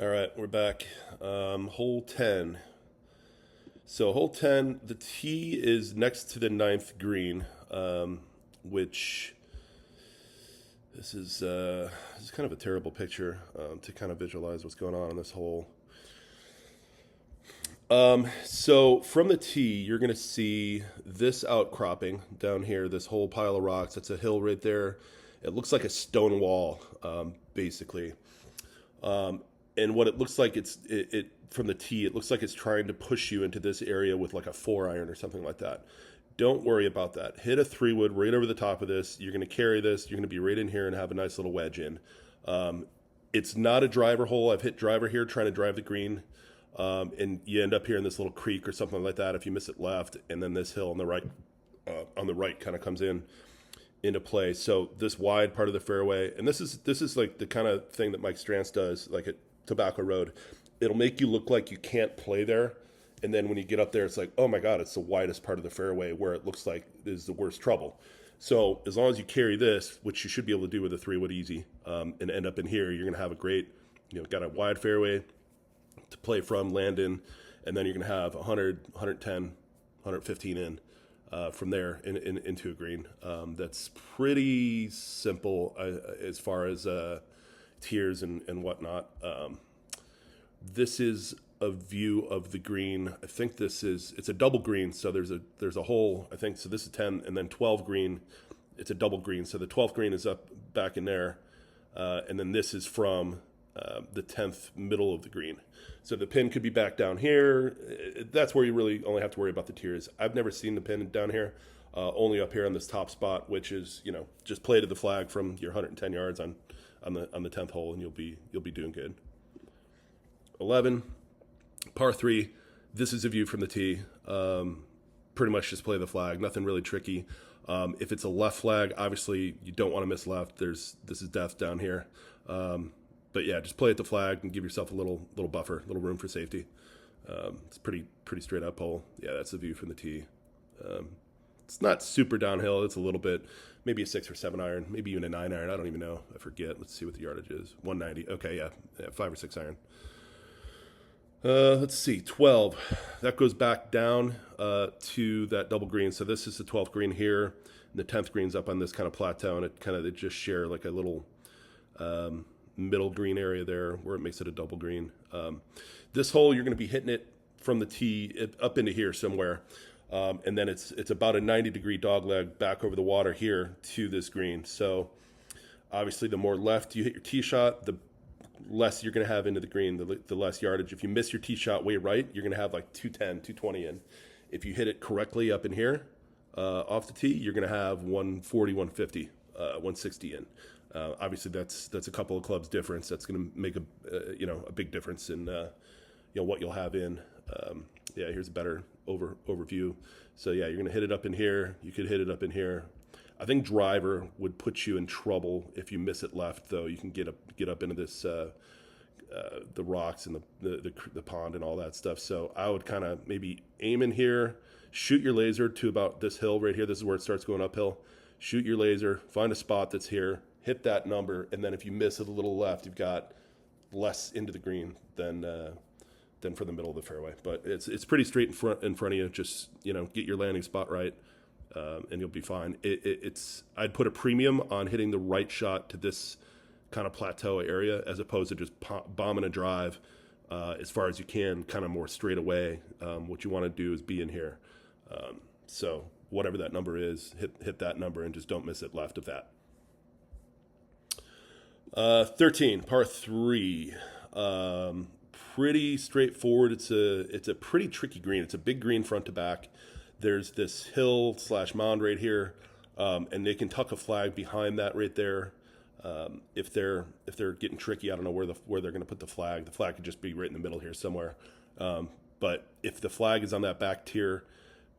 All right, we're back. Hole 10. So, hole 10, the tee is next to the ninth green, which this is kind of a terrible picture to kind of visualize what's going on this hole. So, from the tee, you're going to see this outcropping down here, this whole pile of rocks. That's a hill right there. It looks like a stone wall, basically. And what it looks like it from the tee, it looks like it's trying to push you into this area with like a 4-iron or something like that. Don't worry about that. Hit a 3-wood right over the top of this. You're going to carry this. You're going to be right in here and have a nice little wedge in. It's not a driver hole. I've hit driver here trying to drive the green, and you end up here in this little creek or something like that if you miss it left, and then this hill on the right kind of comes into play. So this wide part of the fairway, and this is like the kind of thing that Mike Strantz does, like at Tobacco Road. It'll make you look like you can't play there, and then when you get up there, it's like, oh my God, it's the widest part of the fairway where it looks like is the worst trouble. So as long as you carry this, which you should be able to do with a 3-wood easy, and end up in here, you're going to have a great, got a wide fairway to play from, land in, and then you're going to have 100, 110, 115 in. From there into a green. That's pretty simple as far as tiers and whatnot. This is a view of the green. I think it's a double green, so there's a hole, I think, so this is 10, and then 12 green, it's a double green, so the 12th green is up back in there, and then this is from the 10th middle of the green. So the pin could be back down here. That's where you really only have to worry about the tiers. I've never seen the pin down here, only up here on this top spot, which is, just play to the flag from your 110 yards on the 10th hole, and you'll be doing good. 11, par 3. This is a view from the tee. Pretty much just play the flag. Nothing really tricky. If it's a left flag, obviously you don't want to miss left. This is death down here. But yeah, just play at the flag and give yourself a little buffer, a little room for safety. It's pretty straight up hole. Yeah, that's the view from the tee. It's not super downhill. It's a little bit, maybe a 6 or 7 iron, maybe even a 9 iron. I don't even know. I forget. Let's see what the yardage is. 190. Okay, yeah 5 or 6 iron. Let's see, 12. That goes back down to that double green. So this is the 12th green here, and the 10th green's up on this kind of plateau, and they just share like a little middle green area there where it makes it a double green. This hole, you're going to be hitting it from the tee up into here somewhere, and then it's about a 90-degree dogleg back over the water here to this green. So obviously, the more left you hit your tee shot, the less you're going to have into the green, the less yardage. If you miss your tee shot way right, you're going to have like 210, 220 in. If you hit it correctly up in here off the tee, you're going to have 140, 150, 160 in. Obviously, that's a couple of clubs difference. That's going to make a big difference in what you'll have in. Here's a better overview. So yeah, you're going to hit it up in here. You could hit it up in here. I think driver would put you in trouble if you miss it left, though. You can get up into this the rocks and the pond and all that stuff. So I would kind of maybe aim in here, shoot your laser to about this hill right here. This is where it starts going uphill. Shoot your laser, find a spot that's here, hit that number, and then if you miss it a little left, you've got less into the green than for the middle of the fairway. But it's pretty straight in front of you. Just get your landing spot right. And you'll be fine. I'd put a premium on hitting the right shot to this kind of plateau area as opposed to just bombing a drive as far as you can, kind of more straight away. What you want to do is be in here. So whatever that number is, hit that number and just don't miss it left of that. 13, par 3. Pretty straightforward. It's a pretty tricky green. It's a big green front to back. There's this hill / mound right here, and they can tuck a flag behind that right there. If they're getting tricky, I don't know where they're going to put the flag. The flag could just be right in the middle here somewhere. But if the flag is on that back tier,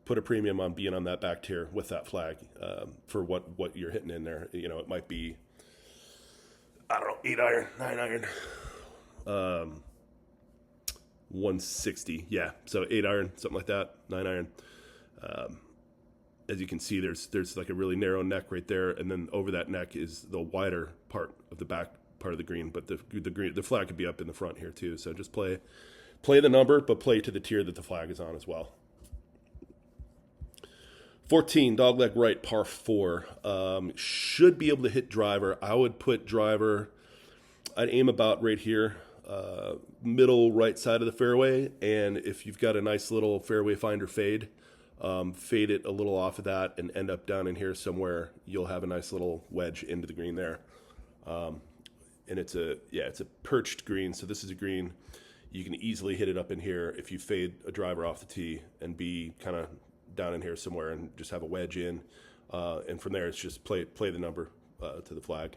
put a premium on being on that back tier with that flag for what you're hitting in there. It might be, I don't know, 8 iron, 9 iron, 160. Yeah, so 8 iron, something like that, 9 iron. As you can see, there's like a really narrow neck right there, and then over that neck is the wider part of the part of the green, but the flag could be up in the front here too. So just play the number, but play to the tier that the flag is on as well. 14, dogleg right, par 4. Should be able to hit driver. I would put driver, I'd aim about right here, middle right side of the fairway. And if you've got a nice little fairway finder fade, fade it a little off of that and end up down in here somewhere. You'll have a nice little wedge into the green there. And it's a perched green. So this is a green. You can easily hit it up in here if you fade a driver off the tee and be kind of down in here somewhere and just have a wedge in. And from there, it's just play the number to the flag.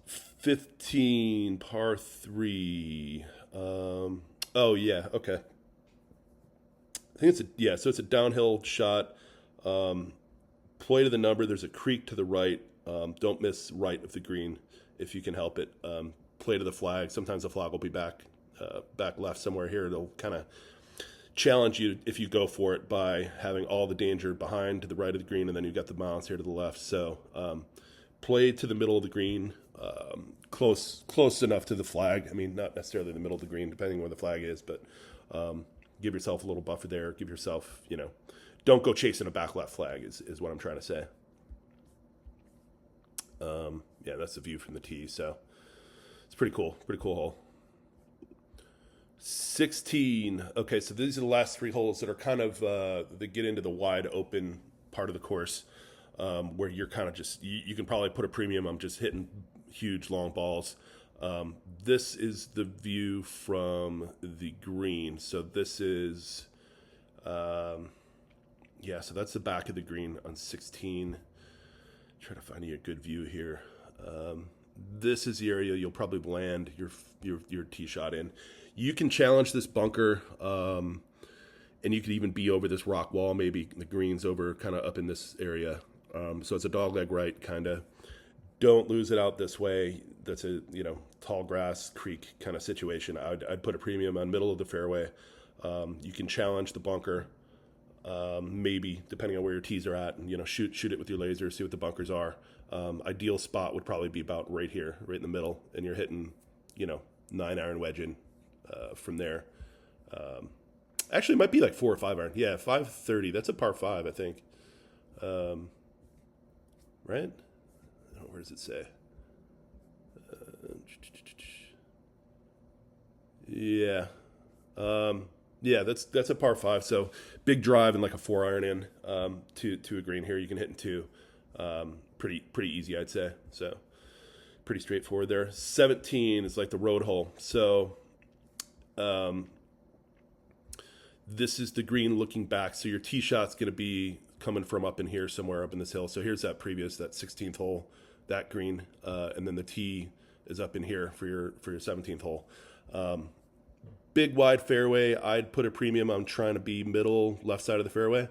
15, par 3. Oh, yeah, okay. I think so it's a downhill shot. Play to the number. There's a creek to the right. Don't miss right of the green if you can help it. Play to the flag. Sometimes the flag will be back left somewhere here. It'll kind of challenge you if you go for it by having all the danger behind to the right of the green, and then you've got the bounce here to the left. So play to the middle of the green, close enough to the flag. I mean, not necessarily the middle of the green, depending where the flag is, but give yourself a little buffer there. Give yourself, don't go chasing a back left flag is what I'm trying to say. Yeah, that's the view from the tee. So it's pretty cool hole. 16. Okay, so these are the last 3 holes that are kind of they get into the wide open part of the course, where you're kind of just you can probably put a premium on just hitting huge long balls. This is the view from the green. So this is so that's the back of the green on 16. Try to find you a good view here. This is the area you'll probably land your tee shot in. You can challenge this bunker, and you could even be over this rock wall. Maybe the green's over kind of up in this area. So it's a dogleg right, kind of. Don't lose it out this way. That's a tall grass creek kind of situation. I'd put a premium on middle of the fairway. You can challenge the bunker, maybe depending on where your tees are at, and shoot it with your laser, see what the bunkers are. Ideal spot would probably be about right here, right in the middle, and you're hitting 9-iron wedge in from there. Actually, it might be like 4 or 5-iron. Yeah, 530. That's a par 5, I think. Right? Where does it say? Yeah. Yeah, that's a par 5. So big drive and like a 4-iron in to a green here. You can hit in 2. Pretty easy, I'd say. So pretty straightforward there. 17 is like the road hole. So this is the green looking back. So your tee shot's going to be coming from up in here somewhere up in this hill. So here's that 16th hole, that green, and then the tee is up in here for your 17th hole. Big wide fairway. I'd put a premium on trying to be middle left side of the fairway.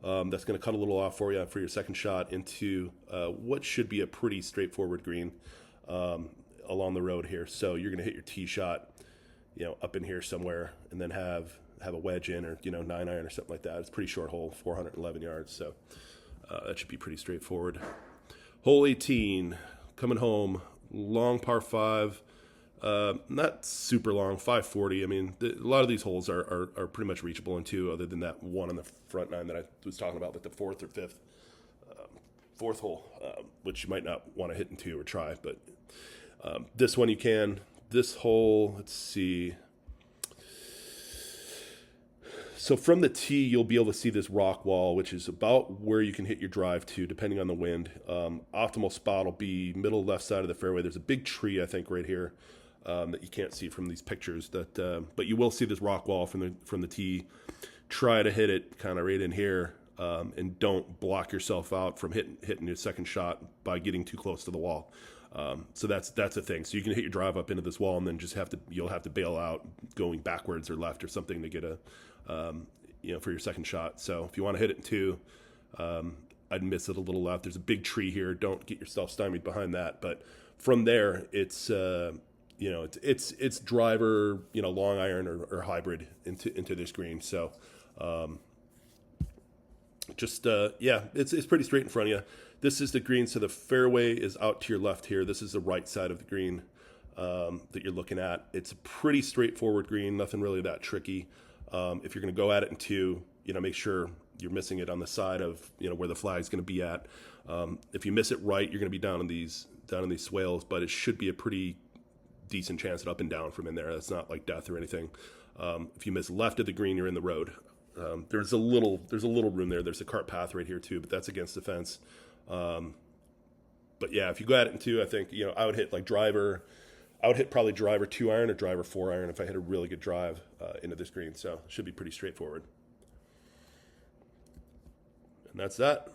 That's going to cut a little off for you for your second shot into what should be a pretty straightforward green along the road here. So you're going to hit your tee shot, up in here somewhere, and then have a wedge in or 9-iron or something like that. It's a pretty short hole, 411 yards. So that should be pretty straightforward. Hole 18, coming home, long par 5. Not super long, 540. I mean, a lot of these holes are pretty much reachable in 2, other than that one on the front 9 that I was talking about, like the 4th or 5th, 4th hole, which you might not want to hit in 2 or try. But this one you can. This hole, let's see. So from the tee, you'll be able to see this rock wall, which is about where you can hit your drive to, depending on the wind. Optimal spot will be middle left side of the fairway. There's a big tree, I think, right here that you can't see from these pictures. But you will see this rock wall from the tee. Try to hit it kind of right in here, and don't block yourself out from hitting your second shot by getting too close to the wall. So that's a thing. So you can hit your drive up into this wall, and then you'll have to bail out going backwards or left or something to get for your second shot. So if you want to hit it in 2, I'd miss it a little left. There's a big tree here. Don't get yourself stymied behind that. But from there, it's driver, long iron or hybrid into this green. So Just yeah, it's pretty straight in front of you. This is the green, so the fairway is out to your left here. This is the right side of the green that you're looking at. It's a pretty straightforward green, nothing really that tricky. If you're going to go at it in two, make sure you're missing it on the side of where the flag's going to be at. If you miss it right, you're going to be down in these swales, but it should be a pretty decent chance at up and down from in there. That's not like death or anything. If you miss left of the green, you're in the road. There's a little room there. There's a cart path right here too, but that's against the fence. But yeah, if you go at it in two, I think I would hit driver. I would hit probably driver 2-iron or driver 4-iron if I hit a really good drive into this green. So it should be pretty straightforward. And that's that.